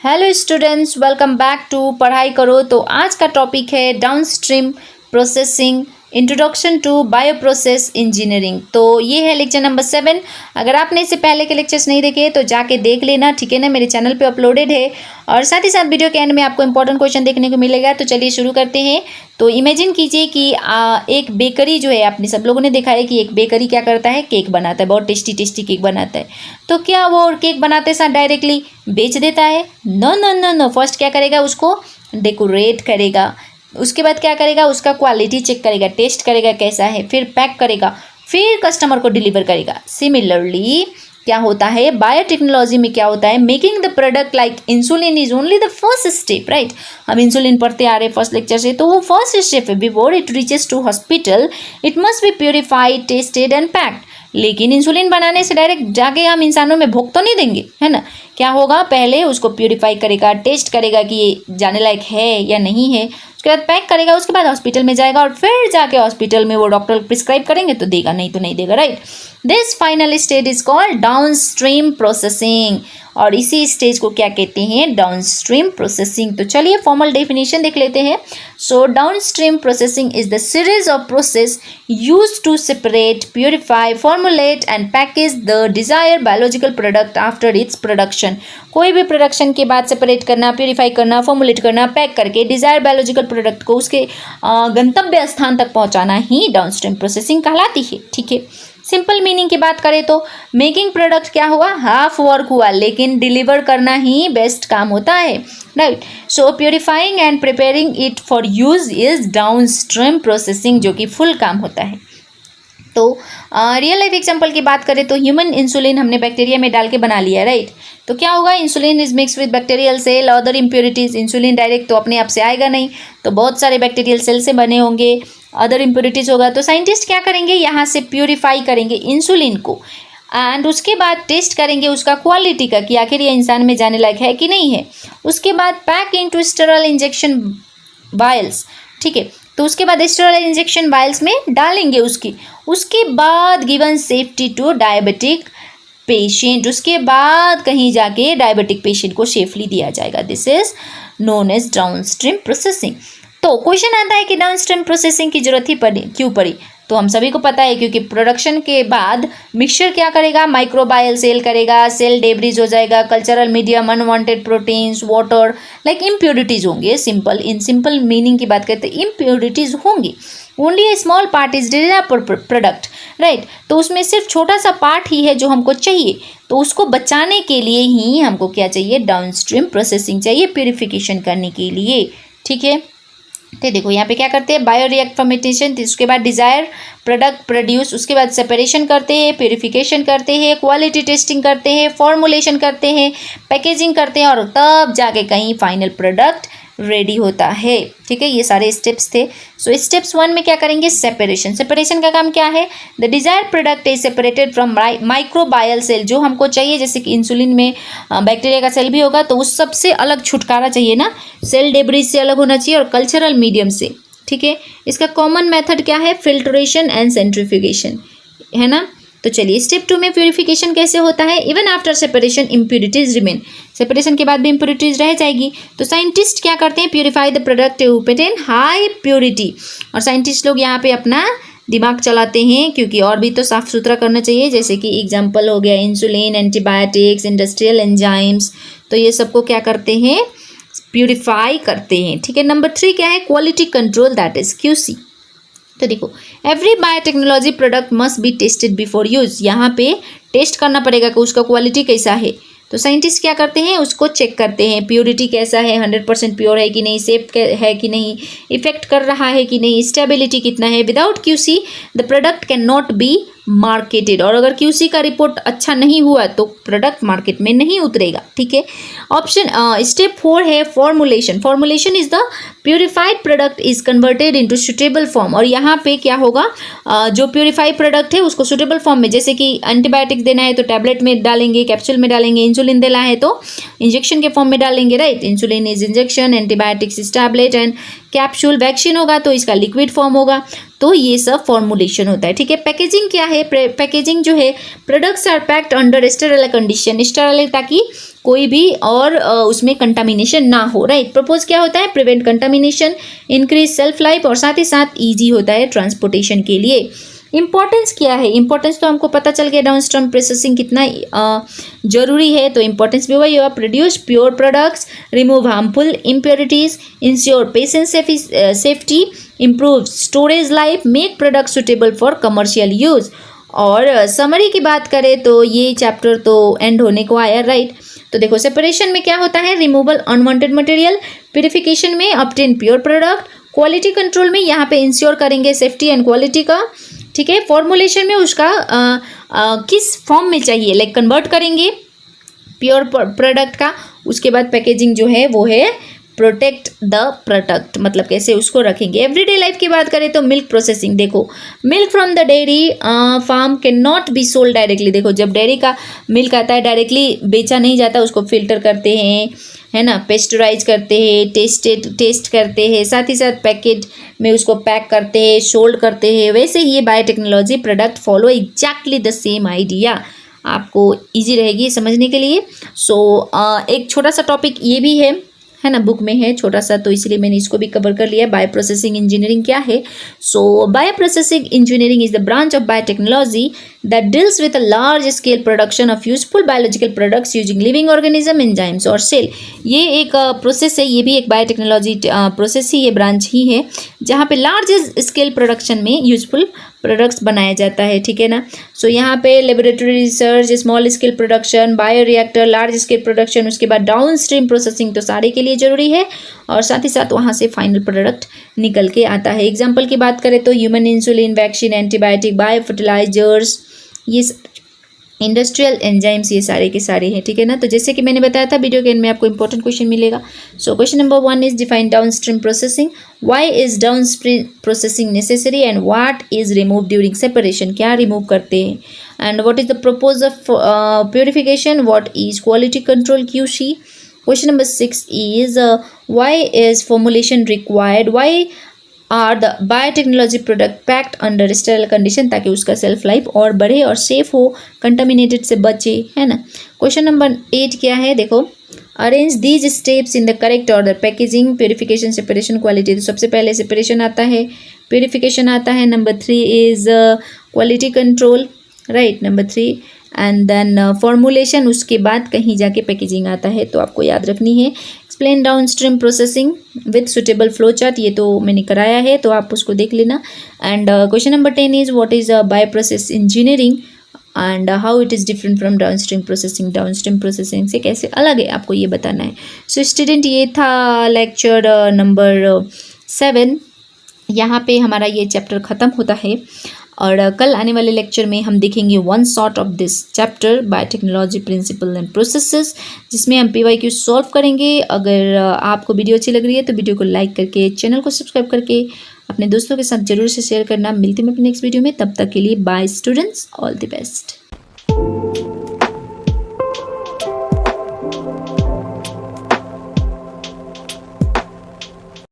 Hello students, welcome back to Padhai Karo. तो आज का टॉपिक है downstream processing, introduction to bio process engineering. तो ये है लेक्चर नंबर 7। अगर आपने इससे पहले के लेक्चर्स नहीं देखे तो जाके देख लेना, ठीक है ना। मेरे चैनल पे अपलोडेड है और साथ ही साथ वीडियो के एंड में आपको इंपॉर्टेंट क्वेश्चन देखने को मिलेगा। तो चलिए शुरू करते हैं। तो इमेजिन कीजिए कि एक बेकरी जो है, आपने सब लोगों ने देखा है कि एक बेकरी क्या करता है, केक बनाता है, बहुत टेस्टी टेस्टी केक बनाता है। तो क्या वो केक बनाते साथ डायरेक्टली बेच देता है? No no no no. First क्या करेगा, उसको डेकोरेट करेगा। उसके बाद क्या करेगा, उसका क्वालिटी चेक करेगा, टेस्ट करेगा कैसा है, फिर पैक करेगा, फिर कस्टमर को डिलीवर करेगा। सिमिलरली क्या होता है बायोटेक्नोलॉजी में, क्या होता है, making the product like insulin is only the first step, right. हम इंसुलिन पढ़ते आ रहे फर्स्ट लेक्चर से, तो वो फर्स्ट स्टेप है। Before it reaches to hospital it must be purified, tested and packed. लेकिन इंसुलिन बनाने से डायरेक्ट जाके हम इंसानों में भोग तो नहीं देंगे, है ना। क्या होगा, पहले उसको प्योरीफाई करेगा, टेस्ट करेगा कि ये जाने लायक है या नहीं है, उसके बाद पैक करेगा, उसके बाद हॉस्पिटल में जाएगा और फिर जाके हॉस्पिटल में वो डॉक्टर प्रिस्क्राइब करेंगे तो देगा, नहीं तो नहीं देगा, right. This final stage is called downstream processing, और इसी स्टेज को क्या कहते हैं, डाउनस्ट्रीम प्रोसेसिंग। तो चलिए फॉर्मल डेफिनेशन देख लेते हैं। So downstream processing is the series of process used to separate, purify, formulate and package the desire biological product after its production. कोई भी प्रोडक्शन के बाद सेपरेट करना, प्योरीफाई करना, फॉर्मुलेट करना, पैक करके डिजायर बायोलॉजिकल प्रोडक्ट को उसके गंतव्य स्थान तक पहुंचाना ही डाउनस्ट्रीम प्रोसेसिंग कहलाती है, ठीक है। सिंपल मीनिंग की बात करें तो मेकिंग प्रोडक्ट क्या हुआ, हाफ वर्क हुआ, लेकिन डिलीवर करना ही बेस्ट काम होता है, right. So purifying and preparing it for use is downstream processing, जो कि फुल काम होता है। तो रियल लाइफ एग्जांपल की बात करें तो ह्यूमन इंसुलिन हमने बैक्टीरिया में डाल के बना लिया, राइट। तो क्या होगा, insulin is mix with bacterial cell, other impurities. Insulin direct तो अपने आप से आएगा नहीं, तो बहुत सारे बैक्टीरियल सेल से बने होंगे, अदर इम्प्योरिटीज होगा। तो साइंटिस्ट क्या करेंगे, यहाँ से प्योरीफाई करेंगे इंसुलिन को एंड उसके बाद टेस्ट करेंगे उसका क्वालिटी का कि आखिर ये इंसान में जाने लायक है कि नहीं है। उसके बाद pack into sterile injection vials, ठीक है। तो उसके बाद स्टेरल इंजेक्शन वायल्स में डालेंगे उसके बाद given safety to diabetic patient. उसके बाद कहीं जाके डायबिटिक पेशेंट को सेफली दिया जाएगा। This is known as downstream processing. तो क्वेश्चन आता है कि डाउनस्ट्रीम प्रोसेसिंग की जरूरत ही क्यों पड़ी। तो हम सभी को पता है, क्योंकि प्रोडक्शन के बाद मिक्सचर क्या करेगा, माइक्रोबायल सेल करेगा, सेल डेब्रिज हो जाएगा, cultural medium, unwanted proteins, water, like impurities होंगे। सिंपल मीनिंग की बात करते हैं, इम्प्योरिटीज होंगी। Only A small part is desire product, right. तो उसमें सिर्फ छोटा सा पार्ट ही है जो हमको चाहिए, तो उसको बचाने के लिए ही हमको क्या चाहिए, डाउनस्ट्रीम प्रोसेसिंग चाहिए, प्योरीफिकेशन करने के लिए, ठीक है। तो देखो यहाँ पे क्या करते हैं, बायो रिएक्ट फर्मेंटेशन, उसके बाद डिजायर प्रोडक्ट प्रोड्यूस, उसके बाद सेपरेशन करते हैं, प्योरीफिकेशन करते हैं, क्वालिटी टेस्टिंग करते हैं, फॉर्मुलेशन करते हैं, पैकेजिंग करते हैं, और तब जाके कहीं फाइनल प्रोडक्ट रेडी होता है, ठीक है। ये सारे स्टेप्स थे। सो स्टेप्स 1 में क्या करेंगे, सेपरेशन का काम क्या है, the desire product is separated from microbial cell. जो हमको चाहिए, जैसे कि इंसुलिन में बैक्टीरिया का सेल भी होगा, तो उस सबसे अलग छुटकारा चाहिए ना, सेल डेब्रिज से अलग होना चाहिए और कल्चरल मीडियम से, ठीक है। इसका कॉमन मेथड क्या है, फिल्ट्रेशन एंड सेंट्रीफ्यूगेशन, है ना। तो चलिए स्टेप 2 में प्योरीफिकेशन कैसे होता है, even after separation impurities remain. Separation के बाद भी इम्प्योरिटीज रह जाएगी, तो साइंटिस्ट क्या करते हैं, purify the product to obtain high purity. और साइंटिस्ट लोग यहाँ पे अपना दिमाग चलाते हैं, क्योंकि और भी तो साफ सुथरा करना चाहिए, जैसे कि एग्जाम्पल हो गया इंसुलिन, एंटीबायोटिक्स, इंडस्ट्रियल एंजाइम्स। तो ये सबको क्या करते हैं, प्योरीफाई करते हैं, ठीक है। नंबर 3 क्या है, quality control, that is QC। तो देखो, every biotechnology product must be tested before use. यहाँ पे टेस्ट करना पड़ेगा कि उसका क्वालिटी कैसा है। तो साइंटिस्ट क्या करते हैं, उसको चेक करते हैं, प्योरिटी कैसा है, 100% प्योर है कि नहीं, सेफ है कि नहीं, इफेक्ट कर रहा है कि नहीं, स्टेबिलिटी कितना है। Without QC the product can not be marketed. और अगर QC का रिपोर्ट अच्छा नहीं हुआ तो प्रोडक्ट मार्केट में नहीं उतरेगा, ठीक है। ऑप्शन स्टेप 4 है formulation. Formulation is the purified product is converted into suitable form. और यहाँ पे क्या होगा, जो प्योरीफाइड प्रोडक्ट है उसको सुटेबल फॉर्म में, जैसे कि एंटीबायोटिक्स देना है तो टैबलेट में डालेंगे, कैप्सूल में डालेंगे, इंसुलिन देना है तो इंजेक्शन के फॉर्म में डालेंगे, right. Insulin is injection, antibiotics is tablet and capsule. Vaccine होगा तो इसका लिक्विड फॉर्म होगा। तो ये सब फॉर्मुलेशन होता है, ठीक है। पैकेजिंग क्या है? पैकेजिंग जो है, products are packed under sterile condition, sterile ताकि कोई भी और उसमें कंटामिनेशन ना हो, राइट। प्रपोज क्या होता है? Prevent contamination, increase self life और साथ ही साथ ईजी होता है ट्रांसपोर्टेशन के लिए। इंपॉर्टेंस क्या है? इंपॉर्टेंस तो हमको पता चल गया डाउनस्ट्रीम प्रोसेसिंग कितना जरूरी है। तो इंपॉर्टेंस भी वही होगा, produce pure products, remove harmful impurities, ensure patient safety, improve storage life, make product suitable for commercial use. और समरी की बात करें तो ये चैप्टर तो एंड होने को आया, राइट। तो देखो, सेपरेशन में क्या होता है? रिमूवल अनवांटेड मटेरियल, प्यूरिफिकेशन में obtain pure product, quality control में यहाँ पे इंश्योर करेंगे सेफ्टी एंड क्वालिटी का, ठीक है। फॉर्मुलेशन में उसका किस फॉर्म में चाहिए, लाइक कन्वर्ट करेंगे प्योर प्रोडक्ट का। उसके बाद पैकेजिंग जो है वो है प्रोटेक्ट द प्रोडक्ट, मतलब कैसे उसको रखेंगे। एवरीडे लाइफ की बात करें तो मिल्क प्रोसेसिंग, देखो milk from the dairy farm can not be sold directly. देखो, जब डेयरी का मिल्क आता है डायरेक्टली बेचा नहीं जाता, उसको फिल्टर करते हैं, है ना, पेस्चराइज करते हैं, टेस्ट करते हैं, साथ ही साथ पैकेट में उसको पैक करते हैं, सोल्ड करते हैं। वैसे ही ये biotechnology product follow exactly the same idea, आपको इजी रहेगी समझने के लिए। सो एक छोटा सा टॉपिक ये भी है ना, बुक में है छोटा सा, तो इसलिए मैंने इसको भी कवर कर लिया। बायो प्रोसेसिंग इंजीनियरिंग क्या है? So bio processing engineering is the branch of biotechnology that deals with a large scale production of useful biological products using living organism, enzymes और cell। ये एक प्रोसेस है, ये भी एक बायोटेक्नोलॉजी प्रोसेस ही, ये ब्रांच ही है जहाँ पे लार्ज स्केल प्रोडक्शन में यूजफुल प्रोडक्ट्स बनाया जाता है, ठीक है ना। सो यहाँ पे laboratory research, small scale production, bio reactor, large scale production, उसके बाद डाउन स्ट्रीम प्रोसेसिंग तो सारे के लिए जरूरी है, और साथ ही साथ वहाँ से फाइनल प्रोडक्ट निकल के आता है। एग्जाम्पल की बात करें तो human insulin, vaccine, antibiotic, bio fertilizers, ये इंडस्ट्रियल एंजाइम्स, ये सारे के सारे हैं, ठीक है ना। तो जैसे कि मैंने बताया था वीडियो के एंड में आपको इंपॉर्टेंट क्वेश्चन मिलेगा। So question number 1 is define downstream processing, why is downstream processing necessary and what is remove during separation, क्या रिमूव करते हैं, and what is the purpose of purification, what is quality control QC। Question number 6 is why is formulation required, why are the biotechnology product packed under sterile condition, ताकि उसका self life और बढ़े और safe हो, contaminated से बचे, है ना। क्वेश्चन नंबर 8 क्या है? देखो, arrange these steps in the correct order, packaging, purification, separation, quality. तो सबसे पहले सेपरेशन आता है, प्योरिफिकेशन आता है, number 3 is quality control, right, number 3, and then formulation, उसके बाद कहीं जाके पैकेजिंग आता है, तो आपको याद रखनी है। Explain downstream processing with suitable flow chart, ये तो मैंने कराया है, तो आप उसको देख लेना। And question number 10 is what is bio process engineering and how it is different from downstream processing, downstream processing से कैसे अलग है, आपको ये बताना है। सो स्टूडेंट, ये था लेक्चर नंबर 7, यहाँ पे हमारा ये चैप्टर ख़त्म होता है, और कल आने वाले लेक्चर में हम देखेंगे 1 shot of this chapter biotechnology principle and processes, जिसमें हम PYQ सॉल्व करेंगे। अगर आपको वीडियो अच्छी लग रही है तो वीडियो को लाइक करके, चैनल को सब्सक्राइब करके अपने दोस्तों के साथ जरूर से शेयर करना। मिलते हैं अपने नेक्स्ट वीडियो में, तब तक के लिए bye students, all the best.